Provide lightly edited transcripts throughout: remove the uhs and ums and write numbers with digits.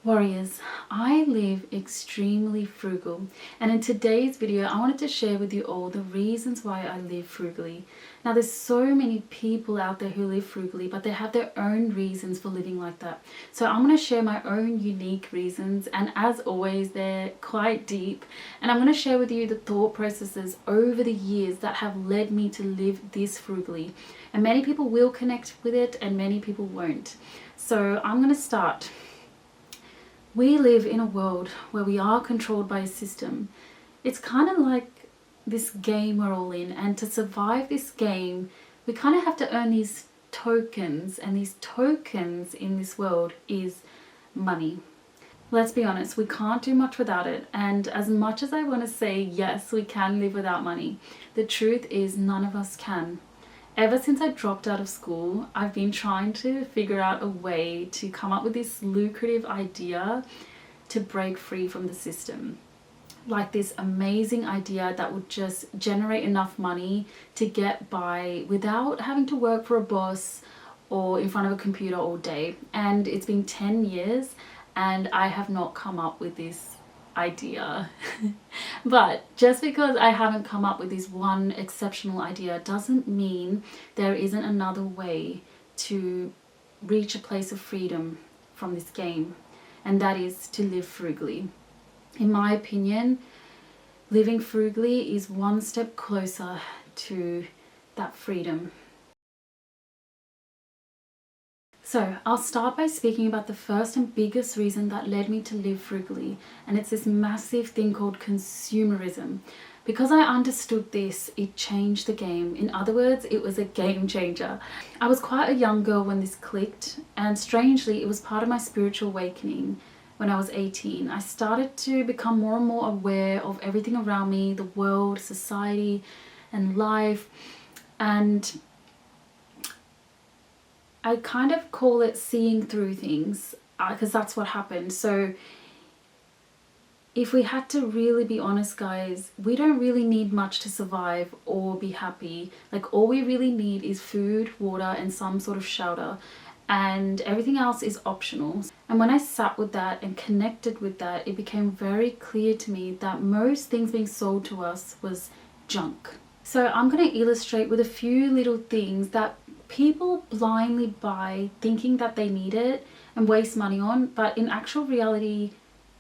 Warriors, I live extremely frugal, and in today's video I wanted to share with you all the reasons why I live frugally. Now there's so many people out there who live frugally, but they have their own reasons for living like that. So I'm going to share my own unique reasons, and as always they're quite deep, and I'm going to share with you the thought processes over the years that have led me to live this frugally. And many people will connect with it and many people won't. So I'm going to start. We live in a world where we are controlled by a system. It's kind of like this game we're all in, and to survive this game we kind of have to earn these tokens, and these tokens in this world is money. Let's be honest, we can't do much without it, and as much as I want to say yes, we can live without money, the truth is none of us can. Ever since I dropped out of school, I've been trying to figure out a way to come up with this lucrative idea to break free from the system. Like this amazing idea that would just generate enough money to get by without having to work for a boss or in front of a computer all day. And it's been 10 years and I have not come up with this idea. But just because I haven't come up with this one exceptional idea doesn't mean there isn't another way to reach a place of freedom from this game, and that is to live frugally. In my opinion, living frugally is one step closer to that freedom. So I'll start by speaking about the first and biggest reason that led me to live frugally, and it's this massive thing called consumerism. Because I understood this, it changed the game. In other words, it was a game changer. I was quite a young girl when this clicked, and strangely it was part of my spiritual awakening. When I was 18, I started to become more and more aware of everything around me, the world, society, and life, and I kind of call it seeing through things, because that's what happened. So if we had to really be honest, guys, we don't really need much to survive or be happy. Like, all we really need is food, water, and some sort of shelter, and everything else is optional. And when I sat with that and connected with that, it became very clear to me that most things being sold to us was junk. So I'm going to illustrate with a few little things that people blindly buy thinking that they need it and waste money on, but in actual reality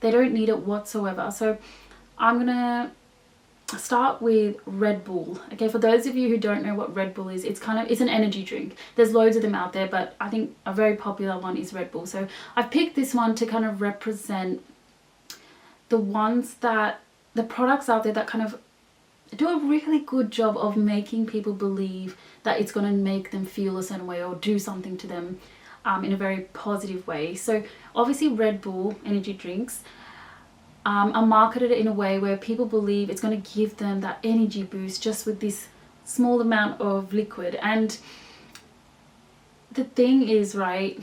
they don't need it whatsoever. So I'm gonna start with Red Bull. Okay, for those of you who don't know what Red Bull is, it's an energy drink. There's loads of them out there, but I think a very popular one is Red Bull. So I've picked this one to kind of represent the products out there that kind of do a really good job of making people believe that it's going to make them feel a certain way or do something to them in a very positive way. So obviously Red Bull energy drinks are marketed in a way where people believe it's going to give them that energy boost just with this small amount of liquid. And the thing is, right,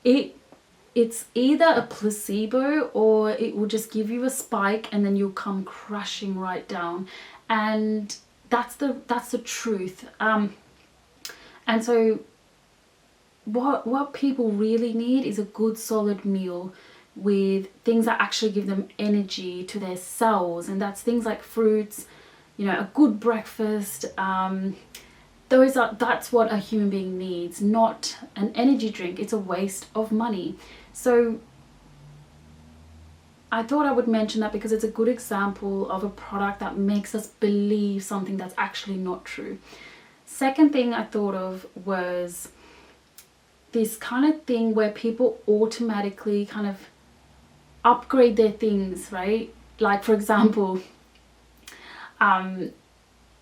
it's either a placebo or it will just give you a spike and then you'll come crashing right down. And that's the truth. And so what people really need is a good solid meal with things that actually give them energy to their cells, and that's things like fruits, a good breakfast. That's what a human being needs, not an energy drink. It's a waste of money. So I thought I would mention that because it's a good example of a product that makes us believe something that's actually not true. Second thing I thought of was this kind of thing where people automatically kind of upgrade their things, right? Like, for example, the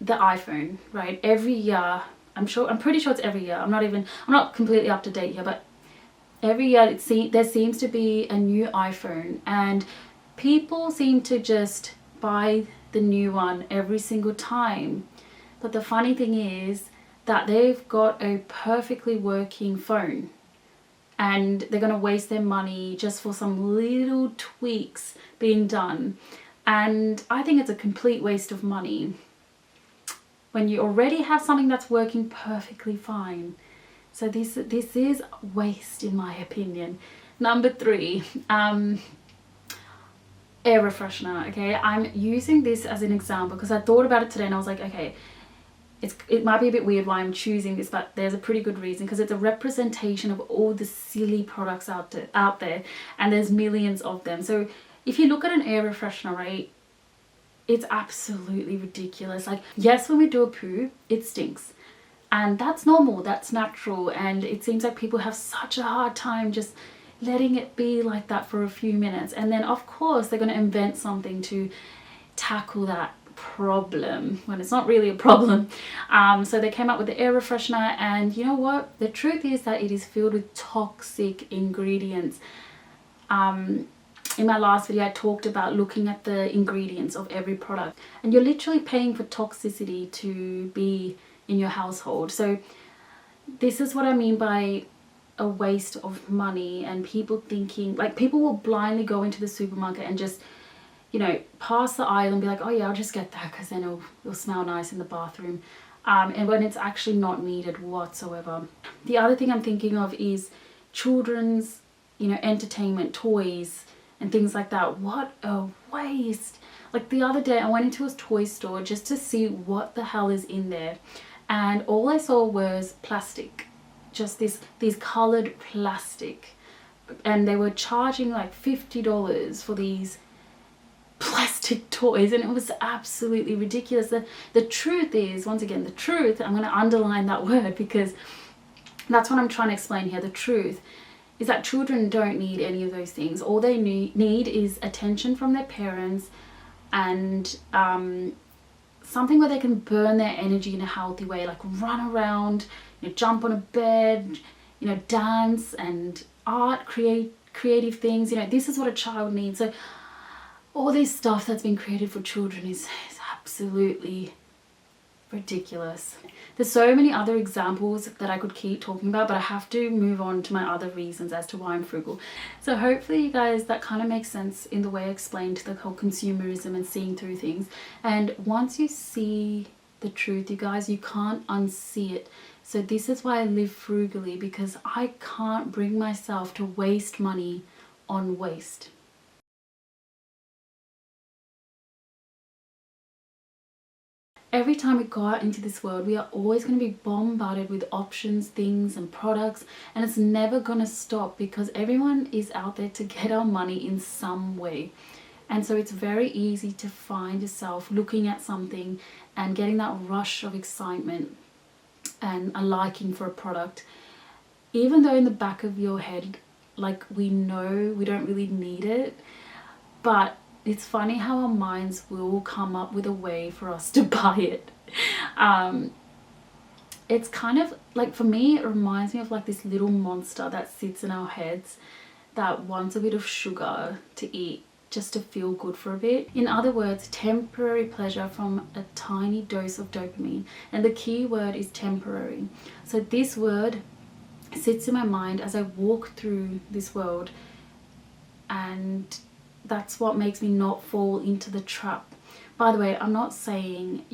iPhone, right? Every year, I'm pretty sure it's every year. I'm not completely up to date here, but every year there seems to be a new iPhone, and people seem to just buy the new one every single time. But the funny thing is that they've got a perfectly working phone, and they're going to waste their money just for some little tweaks being done. And I think it's a complete waste of money when you already have something that's working perfectly fine. So this is waste, in my opinion. Number 3, air freshener. Okay, I'm using this as an example because I thought about it today and I was like, okay, it might be a bit weird why I'm choosing this, but there's a pretty good reason, because it's a representation of all the silly products out there, and there's millions of them. So if you look at an air freshener, right, it's absolutely ridiculous. Like, yes, when we do a poo, it stinks, and that's normal, that's natural, and it seems like people have such a hard time just letting it be like that for a few minutes. And then of course they're going to invent something to tackle that problem when it's not really a problem. So they came up with the air freshener, and you know what, the truth is that it is filled with toxic ingredients. In my last video I talked about looking at the ingredients of every product, and you're literally paying for toxicity to be in your household. So this is what I mean by a waste of money, and people thinking, like, people will blindly go into the supermarket and just, you know, pass the aisle and be like, oh yeah, I'll just get that because then it'll smell nice in the bathroom, and when it's actually not needed whatsoever. The other thing I'm thinking of is children's, you know, entertainment, toys and things like that. What a waste. Like, the other day I went into a toy store just to see what the hell is in there, and all I saw was plastic, just these colored plastic, and they were charging like $50 for these plastic toys, and it was absolutely ridiculous. The truth is, once again, the truth, I'm going to underline that word because that's what I'm trying to explain here. The truth is that children don't need any of those things. All they need is attention from their parents, and something where they can burn their energy in a healthy way, like run around, you know, jump on a bed, you know, dance and art, creative things. You know, this is what a child needs. So all this stuff that's been created for children is absolutely ridiculous. There's so many other examples that I could keep talking about, but I have to move on to my other reasons as to why I'm frugal. So hopefully you guys, that kind of makes sense in the way I explained the whole consumerism and seeing through things. And once you see the truth, you guys, you can't unsee it. So this is why I live frugally, because I can't bring myself to waste money on waste. Every time we go out into this world, we are always going to be bombarded with options, things and products, and it's never going to stop because everyone is out there to get our money in some way. And so it's very easy to find yourself looking at something and getting that rush of excitement and a liking for a product, even though in the back of your head, like, we know we don't really need it. But it's funny how our minds will come up with a way for us to buy it. It's kind of like, for me, it reminds me of like this little monster that sits in our heads that wants a bit of sugar to eat just to feel good for a bit. In other words, temporary pleasure from a tiny dose of dopamine. And the key word is temporary. So this word sits in my mind as I walk through this world, and that's what makes me not fall into the trap. By the way, I'm not saying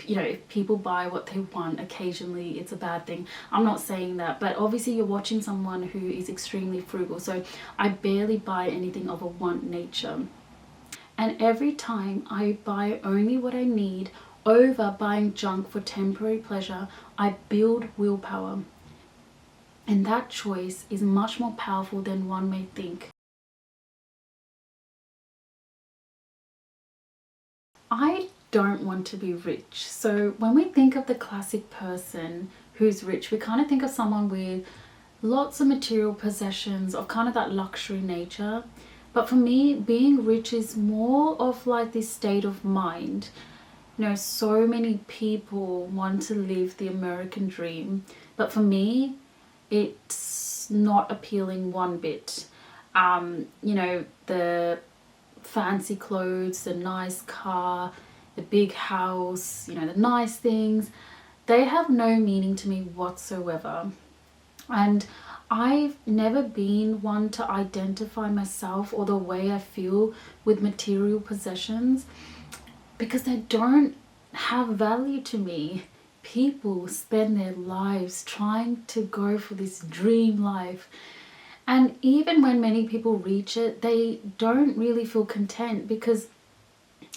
you know, if people buy what they want occasionally, it's a bad thing. I'm not saying that, but obviously you're watching someone who is extremely frugal. So I barely buy anything of a want nature. And every time I buy only what I need over buying junk for temporary pleasure, I build willpower. And that choice is much more powerful than one may think. I don't want to be rich. So when we think of the classic person who's rich, we kind of think of someone with lots of material possessions, of kind of that luxury nature. But for me, being rich is more of like this state of mind. You know, so many people want to live the American dream, but for me, it's not appealing one bit. You know, the fancy clothes, the nice car, the big house, you know, the nice things, they have no meaning to me whatsoever. And I've never been one to identify myself or the way I feel with material possessions because they don't have value to me. People spend their lives trying to go for this dream life, And even when many people reach it, they don't really feel content, because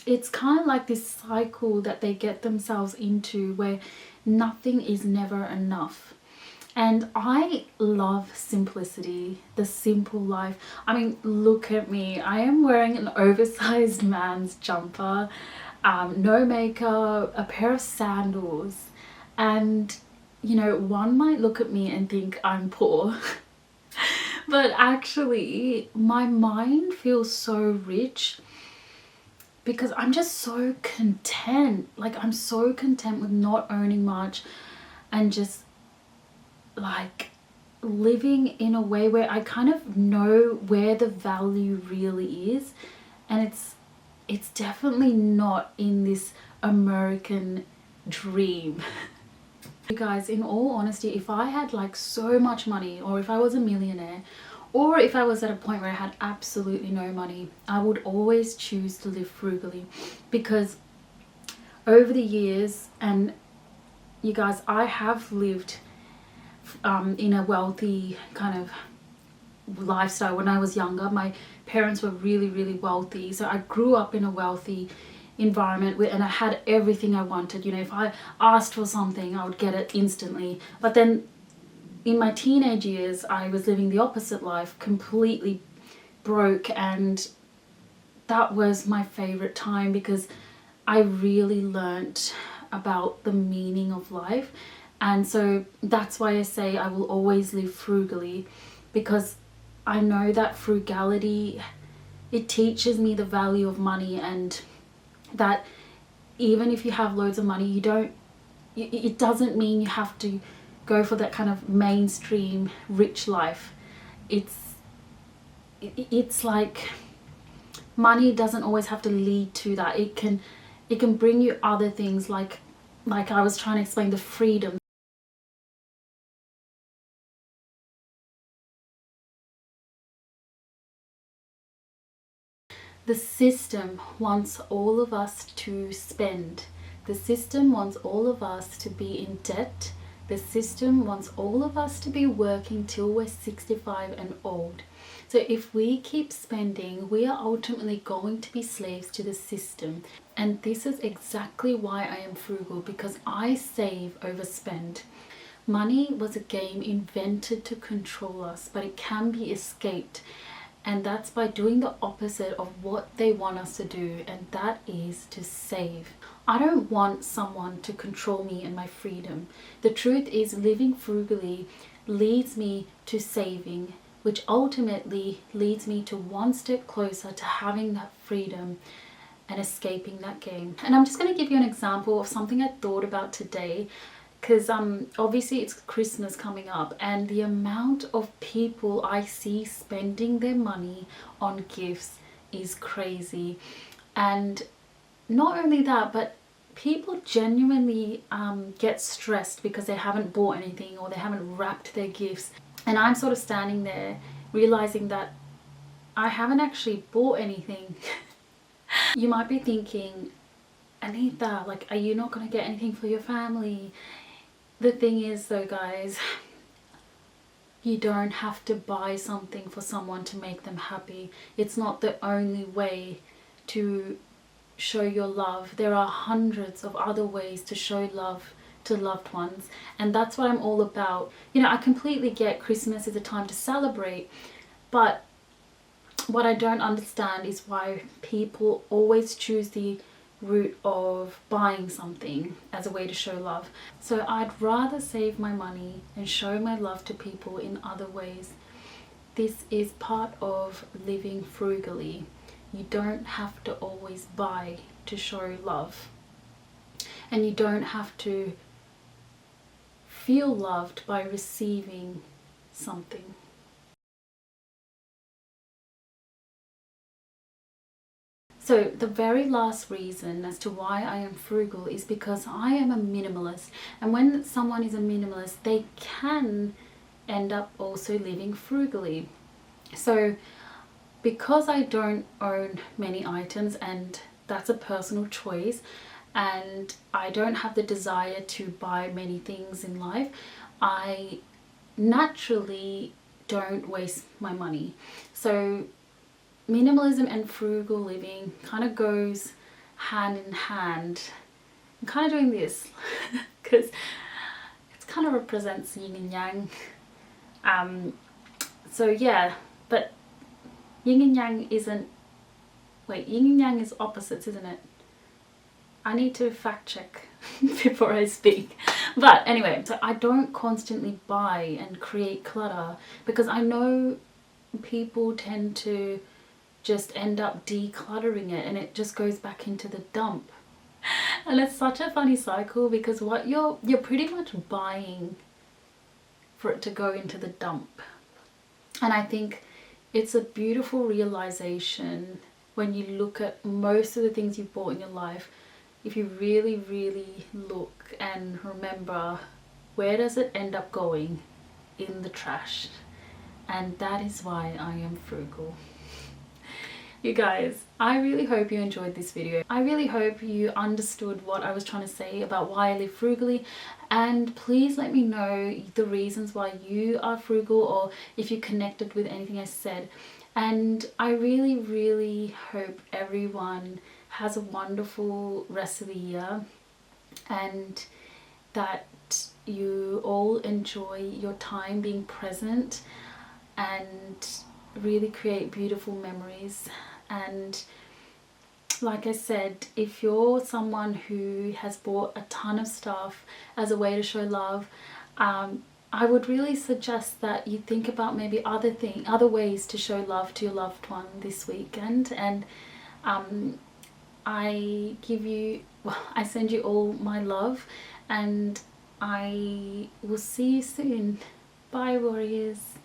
it's kind of like this cycle that they get themselves into where nothing is never enough. And I love simplicity, the simple life. I mean, look at me. I am wearing an oversized man's jumper, no makeup, a pair of sandals. And, you know, one might look at me and think I'm poor. But actually, my mind feels so rich because I'm just so content. Like, I'm so content with not owning much and just like living in a way where I kind of know where the value really is. And it's definitely not in this American dream. You guys, in all honesty, if I had like so much money, or if I was a millionaire, or if I was at a point where I had absolutely no money, I would always choose to live frugally. Because over the years, and you guys, I have lived in a wealthy kind of lifestyle. When I was younger, my parents were really, really wealthy, so I grew up in a wealthy environment and I had everything I wanted. You know, if I asked for something, I would get it instantly. But then in my teenage years, I was living the opposite life, completely broke, and that was my favorite time because I really learnt about the meaning of life. And so that's why I say I will always live frugally, because I know that frugality, it teaches me the value of money, and that even if you have loads of money, it doesn't mean you have to go for that kind of mainstream rich life. It's like money doesn't always have to lead to that. It can bring you other things, like I was trying to explain, the freedom. The system wants all of us to spend. The system wants all of us to be in debt. The system wants all of us to be working till we're 65 and old. So if we keep spending, we are ultimately going to be slaves to the system. And this is exactly why I am frugal, because I save over spend. Money was a game invented to control us, but it can be escaped. And that's by doing the opposite of what they want us to do, and that is to save. I don't want someone to control me and my freedom. The truth is, living frugally leads me to saving, which ultimately leads me to one step closer to having that freedom and escaping that game. And I'm just going to give you an example of something I thought about today, because obviously it's Christmas coming up, and the amount of people I see spending their money on gifts is crazy. And not only that, but people genuinely get stressed because they haven't bought anything or they haven't wrapped their gifts. And I'm sort of standing there realizing that I haven't actually bought anything. You might be thinking, Anita, like, are you not going to get anything for your family? The thing is though, guys, you don't have to buy something for someone to make them happy. It's not the only way to show your love. There are hundreds of other ways to show love to loved ones, and that's what I'm all about. You know, I completely get Christmas is a time to celebrate, but what I don't understand is why people always choose the route of buying something as a way to show love. So I'd rather save my money and show my love to people in other ways. This is part of living frugally. You don't have to always buy to show love, and you don't have to feel loved by receiving something. So the very last reason as to why I am frugal is because I am a minimalist. And when someone is a minimalist, they can end up also living frugally. So because I don't own many items, and that's a personal choice, and I don't have the desire to buy many things in life, I naturally don't waste my money. So minimalism and frugal living kind of goes hand in hand. I'm kind of doing this because it kind of represents yin and yang. So yeah, but yin and yang isn't, wait, yin and yang is opposites, isn't it? I need to fact check before I speak. But anyway, so I don't constantly buy and create clutter because I know people tend to just end up decluttering it and it just goes back into the dump. And it's such a funny cycle because what you're pretty much buying for it to go into the dump. And I think it's a beautiful realization when you look at most of the things you've bought in your life. If you really look and remember, where does it end up going? In the trash. And that is why I am frugal. You guys, I really hope you enjoyed this video. I really hope you understood what I was trying to say about why I live frugally, and please let me know the reasons why you are frugal or if you connected with anything I said. And I really hope everyone has a wonderful rest of the year and that you all enjoy your time being present and really create beautiful memories. And like I said, if you're someone who has bought a ton of stuff as a way to show love, I would really suggest that you think about maybe other ways to show love to your loved one this weekend. And I send you all my love, and I will see you soon. Bye, warriors.